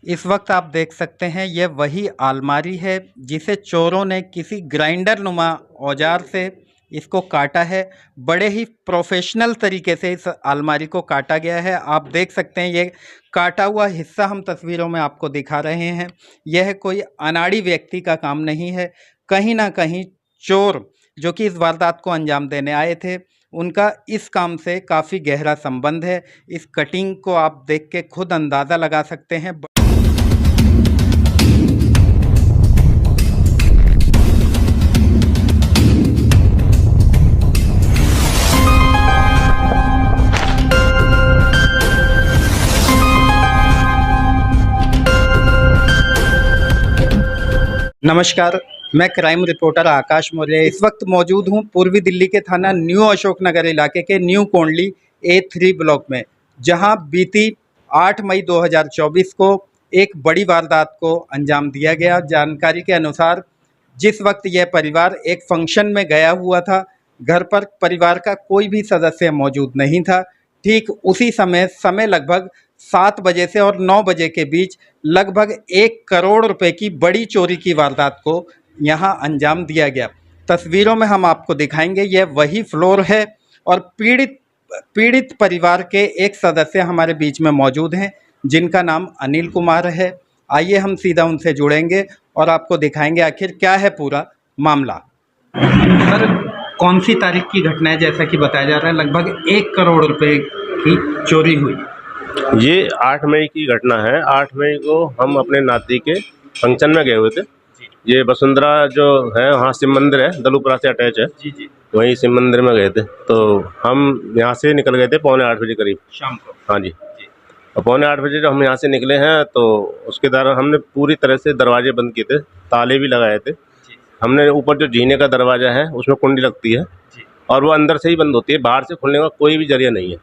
इस वक्त आप देख सकते हैं यह वही अलमारी है जिसे चोरों ने किसी ग्राइंडर नुमा औजार से इसको काटा है। बड़े ही प्रोफेशनल तरीके से इस अलमारी को काटा गया है। आप देख सकते हैं ये काटा हुआ हिस्सा हम तस्वीरों में आपको दिखा रहे हैं। यह कोई अनाड़ी व्यक्ति का काम नहीं है। कहीं ना कहीं चोर जो कि इस वारदात को अंजाम देने आए थे, उनका इस काम से काफ़ी गहरा संबंध है। इस कटिंग को आप देख के खुद अंदाज़ा लगा सकते हैं। नमस्कार, मैं क्राइम रिपोर्टर आकाश मौर्य इस वक्त मौजूद हूं पूर्वी दिल्ली के थाना न्यू अशोक नगर इलाके के न्यू कोंडली A3 ब्लॉक में, जहां बीती 8 मई 2024 को एक बड़ी वारदात को अंजाम दिया गया। जानकारी के अनुसार जिस वक्त यह परिवार एक फंक्शन में गया हुआ था, घर पर परिवार का कोई भी सदस्य मौजूद नहीं था। ठीक उसी समय लगभग 7 बजे से और 9 बजे के बीच लगभग 1 करोड़ रुपए की बड़ी चोरी की वारदात को यहां अंजाम दिया गया। तस्वीरों में हम आपको दिखाएंगे, यह वही फ्लोर है और पीड़ित परिवार के एक सदस्य हमारे बीच में मौजूद हैं जिनका नाम अनिल कुमार है। आइए हम सीधा उनसे जुड़ेंगे और आपको दिखाएंगे आखिर क्या है पूरा मामला। सर, कौन सी तारीख की घटना है? जैसा कि बताया जा रहा है लगभग 1 करोड़ रुपए की चोरी हुई। ये 8 मई की घटना है। 8 मई को हम अपने नाती के फंक्शन में गए हुए थे। ये वसुंधरा जो है वहाँ शिव मंदिर है, दलूपुरा से अटैच है। जी। वहीं शिव मंदिर में गए थे, तो हम यहाँ से निकल गए थे 7:45 बजे करीब शाम को। हाँ जी। और 7:45 बजे जब हम यहाँ से निकले हैं तो उसके दौरान हमने पूरी तरह से दरवाजे बंद किए थे, ताले भी लगाए थे। हमने ऊपर जो जीने का दरवाज़ा है उसमें कुंडी लगती है और वो अंदर से ही बंद होती है, बाहर से खुलने का कोई भी जरिया नहीं है।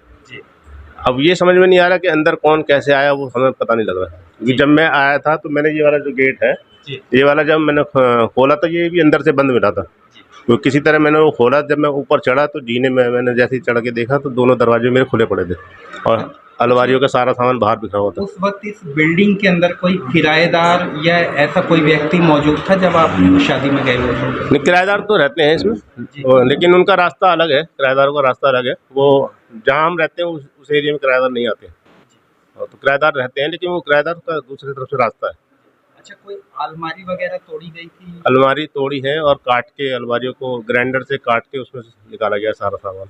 अब ये समझ में नहीं आ रहा कि अंदर कौन कैसे आया, वो हमें पता नहीं लग रहा। क्योंकि जब मैं आया था तो मैंने ये वाला जो गेट है, ये वाला जब मैंने खोला तो ये भी अंदर से बंद मिला था। तो किसी तरह मैंने वो खोला। जब मैं ऊपर चढ़ा तो जीने में मैंने जैसे ही चढ़ के देखा तो दोनों दरवाजे मेरे खुले पड़े थे और अलमारियों का सारा सामान बाहर बिखरा हुआ था। उस वक्त इस बिल्डिंग के अंदर कोई किराएदार या ऐसा कोई व्यक्ति मौजूद था जब आप शादी में गए हुए थे? नहीं, किराएदार तो रहते हैं इसमें, लेकिन उनका रास्ता अलग है, किराएदारों का रास्ता अलग है। वो जहाँ हम रहते हैं उस एरिया में किराएदार नहीं आते हैं। तो किराएदार रहते हैं लेकिन वो किराएदार का दूसरी तरफ से रास्ता है। अच्छा, कोई अलमारी वगैरह तोड़ी गई थी? अलमारी तोड़ी है और काट के अलमारियों को ग्राइंडर से काट के उसमें से निकाला गया सारा सामान।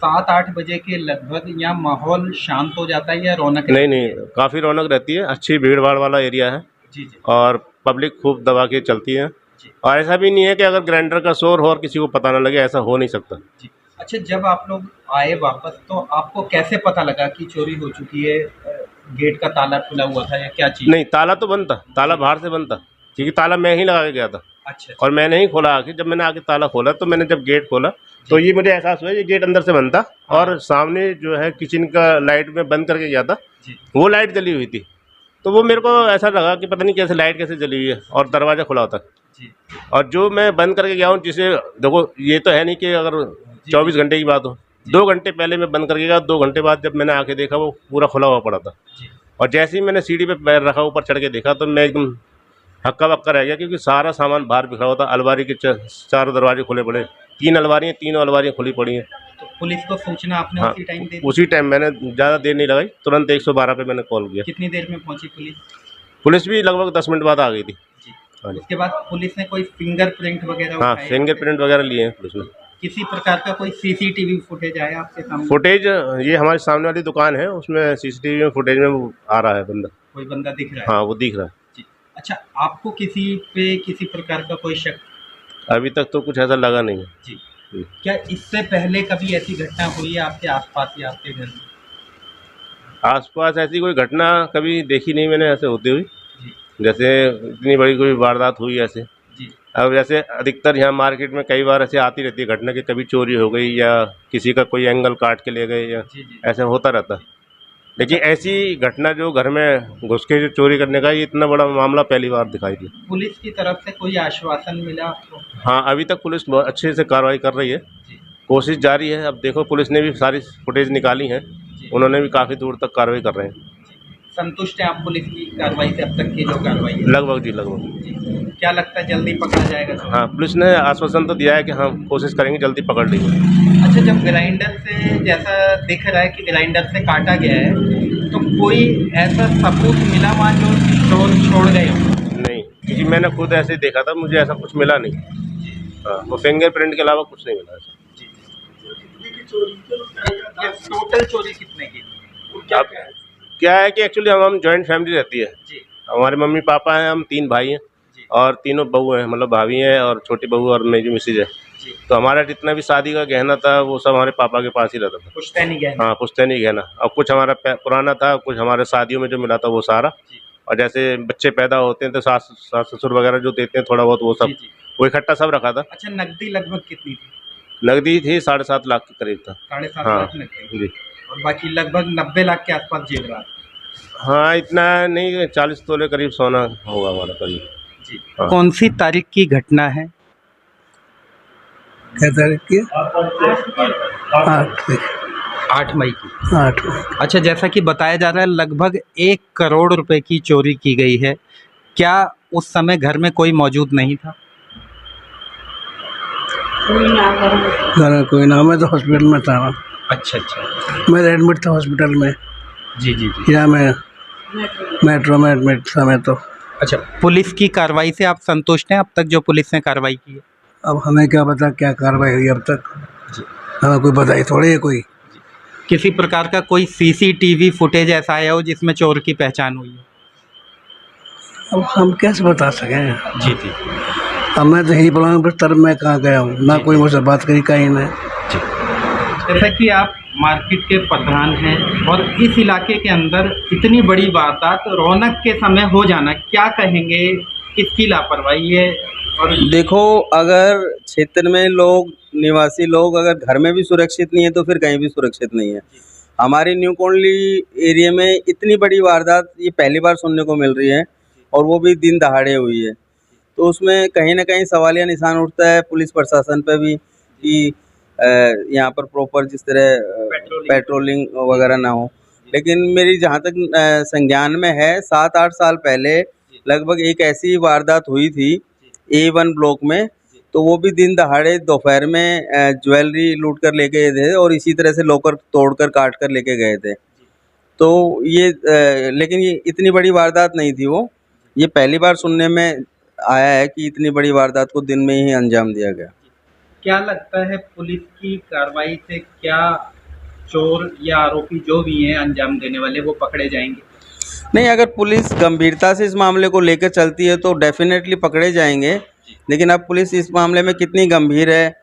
7-8 बजे के लगभग यहाँ माहौल शांत हो जाता है या रौनक? नहीं, काफ़ी रौनक रहती है। अच्छी भीड़ भाड़ वाला एरिया है। जी। और पब्लिक खूब दबा के चलती है। और ऐसा भी नहीं है कि अगर ग्राइंडर का शोर हो और किसी को पता न लगे, ऐसा हो नहीं सकता। जी। अच्छा, जब आप लोग आए वापस तो आपको कैसे पता लगा कि चोरी हो चुकी है? गेट का ताला खुला हुआ था या क्या चीज़? नहीं, ताला तो बंद था, ताला बाहर से बंद था, क्योंकि ताला मैं ही लगा के गया था। अच्छा। और मैंने ही खोला आके। जब मैंने आके ताला खोला तो मैंने जब गेट खोला तो ये मुझे एहसास हुआ ये गेट अंदर से बंद था और सामने जो है किचन का लाइट में बंद करके गया था, वो लाइट जली हुई थी। तो वो मेरे को ऐसा लगा कि पता नहीं कैसे लाइट कैसे जली हुई है और दरवाज़ा खुला होता। और जो मैं बंद करके गया हूँ, जिसे देखो ये तो है नहीं कि अगर 24 घंटे की बात हो, 2 घंटे पहले मैं बंद करके गया, 2 घंटे बाद जब मैंने आके देखा वो पूरा खुला हुआ पड़ा था। और जैसे ही मैंने सीढ़ी पे पैर रखा, ऊपर चढ़ के देखा तो मैं एकदम हक्का बक्का रह गया, क्योंकि सारा सामान बाहर बिखरा हुआ था। अलमारी के चारों दरवाजे खुले पड़े, 3 अलमारियाँ, तीनों अलमारियाँ खुली पड़ी हैं। तो पुलिस को सूचना आपने हाँ, उसी टाइम दे दी? उसी टाइम मैंने ज़्यादा देर नहीं लगाई, तुरंत 112 पे मैंने कॉल किया। कितनी देर में पहुंची पुलिस? पुलिस भी लगभग 10 मिनट बाद आ गई थी। हाँ जी। उसके बाद पुलिस ने कोई फिंगरप्रिंट वगैरह? हाँ, फिंगरप्रिंट वगैरह लिए हैं पुलिस ने। किसी प्रकार का कोई सीसीटीवी फुटेज आया आपके सामने? फुटेज ये हमारे सामने वाली दुकान है, उसमें सीसीटीवी में फुटेज में वो आ रहा है बंदा। कोई बंदा दिख रहा है? हाँ, वो दिख रहा है। जी। अच्छा, आपको किसी प्रकार का कोई शक? अभी तक तो कुछ ऐसा लगा नहीं है। जी। क्या इससे पहले कभी ऐसी घटना हुई है आपके आसपास या आपके घर में? आसपास ऐसी कोई घटना कभी देखी नहीं मैंने ऐसे होती हुई, जैसे इतनी बड़ी कोई वारदात हुई ऐसे। अब जैसे अधिकतर यहाँ मार्केट में कई बार ऐसे आती रहती है घटना कि कभी चोरी हो गई या किसी का कोई एंगल काट के ले गए या ऐसा होता रहता। लेकिन ऐसी घटना जो घर में घुस के जो चोरी करने का, ये इतना बड़ा मामला पहली बार दिखाई दिया। पुलिस की तरफ से कोई आश्वासन मिला आपको? हाँ, अभी तक पुलिस बहुत अच्छे से कार्रवाई कर रही है, कोशिश जारी है। अब देखो, पुलिस ने भी सारी फुटेज निकाली है, उन्होंने भी काफ़ी दूर तक कार्रवाई कर रहे हैं। संतुष्ट हैं आप पुलिस की कार्रवाई से, अब तक की जो कार्रवाई है? लगभग जी, लगभग। जी। क्या लगता है जल्दी पकड़ा जाएगा? हाँ, पुलिस ने आश्वासन तो दिया है कि हम कोशिश करेंगे, जल्दी पकड़ लेंगे। अच्छा, जब ग्राइंडर से, जैसा दिख रहा है कि ग्राइंडर से काटा गया है, तो कोई ऐसा सबूत मिला वहाँ जो चोर छोड़ गए हो? नहीं, क्योंकि मैंने खुद ऐसे ही देखा था, मुझे ऐसा कुछ मिला नहीं। हाँ, वो फिंगरप्रिंट के अलावा कुछ नहीं मिला ऐसा। टोटल चोरी कितने की? अब क्या है कि एक्चुअली हम जॉइंट फैमिली रहती है। जी हमारे मम्मी पापा हैं, हम 3 भाई हैं जी और तीनों बहू हैं, मतलब भाभी हैं और छोटी बहू और मेरी मिसेज है। जी। तो हमारा जितना भी शादी का गहना था वो सब हमारे पापा के पास ही रहता था। पुश्तैनी गहना। हाँ, पुश्तैनी गहना। और कुछ हमारा पुराना था, कुछ हमारे शादियों में जो मिला था वो सारा। जी और जैसे बच्चे पैदा होते हैं तो सास ससुर वगैरह जो देते हैं थोड़ा बहुत, वो सब जी जी। वो इकट्ठा सब रखा था। अच्छा, नकदी लगभग कितनी थी? नकदी थी 7.5 लाख के करीब था। 7.5 हाँ लाख नकदी, जी। और बाकी लगभग 90 लाख के आसपास जेवरात। हाँ, इतना नहीं, 40 तोले करीब सोना होगा हमारा करीब। जी। हाँ। कौन सी तारीख की घटना है? क्या तारीख की? 8 मई की। 8। अच्छा, जैसा कि बताया जा रहा है लगभग 1 करोड़ रुपए की चोरी की गई है। क्या उस समय घर में कोई मौजूद नहीं था? घर में कोई ना, मैं तो हॉस्पिटल में था। अच्छा अच्छा। मैं एडमिट था हॉस्पिटल में, जी जी जी। या मैं मेट्रो में एडमिट था मैं तो। अच्छा, पुलिस की कार्रवाई से आप संतुष्ट हैं अब तक जो पुलिस ने कार्रवाई की है? अब हमें क्या पता क्या कार्रवाई हुई अब तक, जी। हमें कोई बताई थोड़ी है कोई। किसी प्रकार का कोई सीसीटीवी फुटेज ऐसा आया हो जिसमें चोर की पहचान हुई हो? अब हम कैसे बता सकें? जी जी अब मैं तो यही बोला बस, तरफ मैं कहाँ गया हूँ ना, कोई मुझसे बात करी कहीं नहीं। जी। जैसा कि आप मार्केट के प्रधान हैं और इस इलाके के अंदर इतनी बड़ी वारदात रौनक के समय हो जाना, क्या कहेंगे? किसकी लापरवाही है? और देखो, अगर क्षेत्र में लोग, निवासी लोग अगर घर में भी सुरक्षित नहीं है तो फिर कहीं भी सुरक्षित नहीं है। हमारी न्यू कोंडली एरिया में इतनी बड़ी वारदात ये पहली बार सुनने को मिल रही है, और वो भी दिन दहाड़े हुई है। तो उसमें कहीं ना कहीं सवालिया निशान उठता है पुलिस प्रशासन पे भी कि यहाँ पर प्रॉपर जिस तरह पेट्रोलिंग वगैरह ना हो। लेकिन मेरी जहाँ तक संज्ञान में है, 7-8 साल पहले लगभग एक ऐसी वारदात हुई थी A1 ब्लॉक में, तो वो भी दिन दहाड़े दोपहर में ज्वेलरी लूट कर लेके गए थे और इसी तरह से लॉकर तोड़कर काट कर लेके गए थे। तो ये लेकिन ये इतनी बड़ी वारदात नहीं थी वो, ये पहली बार सुनने में आया है कि इतनी बड़ी वारदात को दिन में ही अंजाम दिया गया। क्या लगता है पुलिस की कार्रवाई से क्या चोर या आरोपी जो भी हैं अंजाम देने वाले वो पकड़े जाएंगे? नहीं, अगर पुलिस गंभीरता से इस मामले को लेकर चलती है तो डेफिनेटली पकड़े जाएंगे, लेकिन अब पुलिस इस मामले में कितनी गंभीर है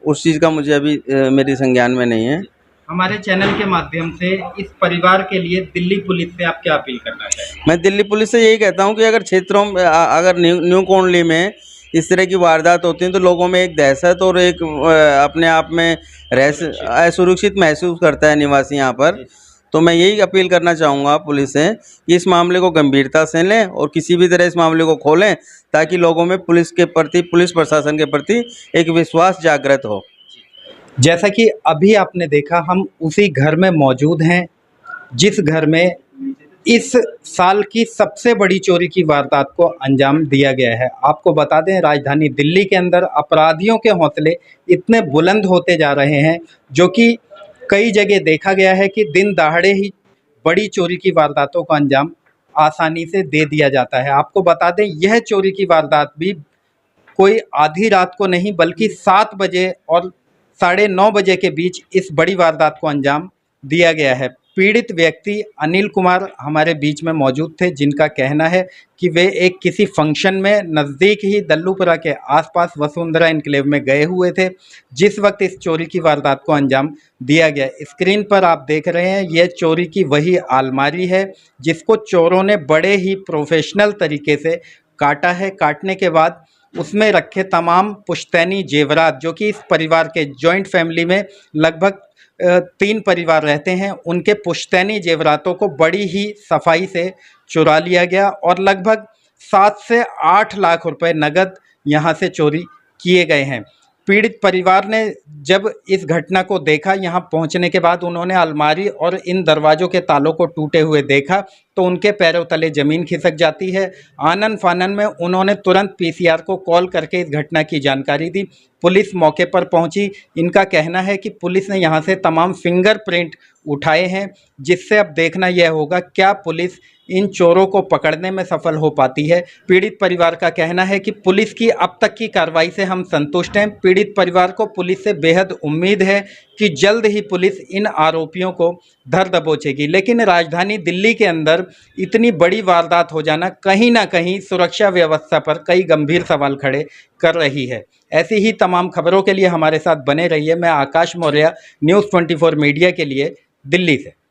उस चीज़ का मुझे अभी मेरी संज्ञान में नहीं है। हमारे चैनल के माध्यम से इस परिवार के लिए दिल्ली पुलिस से आप क्या अपील करना चाहेंगे? मैं दिल्ली पुलिस से यही कहता हूँ कि अगर क्षेत्रों में अगर न्यू कोंडली में इस तरह की वारदात होती हैं तो लोगों में एक दहशत और एक अपने आप में असुरक्षित महसूस करता है निवासी यहाँ पर। तो मैं यही अपील करना चाहूँगा पुलिस से कि इस मामले को गंभीरता से लें और किसी भी तरह इस मामले को खोलें, ताकि लोगों में पुलिस के प्रति, पुलिस प्रशासन के प्रति एक विश्वास जागृत हो। जैसा कि अभी आपने देखा, हम उसी घर में मौजूद हैं जिस घर में इस साल की सबसे बड़ी चोरी की वारदात को अंजाम दिया गया है। आपको बता दें, राजधानी दिल्ली के अंदर अपराधियों के हौसले इतने बुलंद होते जा रहे हैं, जो कि कई जगह देखा गया है कि दिन दहाड़े ही बड़ी चोरी की वारदातों का अंजाम आसानी से दे दिया जाता है। आपको बता दें, यह चोरी की वारदात भी कोई आधी रात को नहीं बल्कि 7 बजे और 9:30 बजे के बीच इस बड़ी वारदात को अंजाम दिया गया है। पीड़ित व्यक्ति अनिल कुमार हमारे बीच में मौजूद थे, जिनका कहना है कि वे एक किसी फंक्शन में नज़दीक ही दल्लूपुरा के आसपास वसुंधरा एन्क्लेव में गए हुए थे, जिस वक्त इस चोरी की वारदात को अंजाम दिया गया। स्क्रीन पर आप देख रहे हैं, यह चोरी की वही अलमारी है जिसको चोरों ने बड़े ही प्रोफेशनल तरीके से काटा है। काटने के बाद उसमें रखे तमाम पुश्तैनी जेवरात, जो कि इस परिवार के जॉइंट फैमिली में लगभग 3 परिवार रहते हैं, उनके पुश्तैनी जेवरातों को बड़ी ही सफाई से चुरा लिया गया और लगभग 7 से 8 लाख रुपए नगद यहाँ से चोरी किए गए हैं। पीड़ित परिवार ने जब इस घटना को देखा, यहाँ पहुँचने के बाद उन्होंने अलमारी और इन दरवाज़ों के तालों को टूटे हुए देखा तो उनके पैरों तले ज़मीन खिसक जाती है। आनन फानन में उन्होंने तुरंत पीसीआर को कॉल करके इस घटना की जानकारी दी। पुलिस मौके पर पहुंची। इनका कहना है कि पुलिस ने यहां से तमाम फिंगरप्रिंट उठाए हैं, जिससे अब देखना यह होगा क्या पुलिस इन चोरों को पकड़ने में सफल हो पाती है। पीड़ित परिवार का कहना है कि पुलिस की अब तक की कार्रवाई से हम संतुष्ट हैं। पीड़ित परिवार को पुलिस से बेहद उम्मीद है कि जल्द ही पुलिस इन आरोपियों को धर दबोचेगी। लेकिन राजधानी दिल्ली के अंदर इतनी बड़ी वारदात हो जाना कहीं ना कहीं सुरक्षा व्यवस्था पर कई गंभीर सवाल खड़े कर रही है। ऐसी ही तमाम खबरों के लिए हमारे साथ बने रहिए। मैं आकाश मौर्य, न्यूज़ 24 मीडिया के लिए दिल्ली से।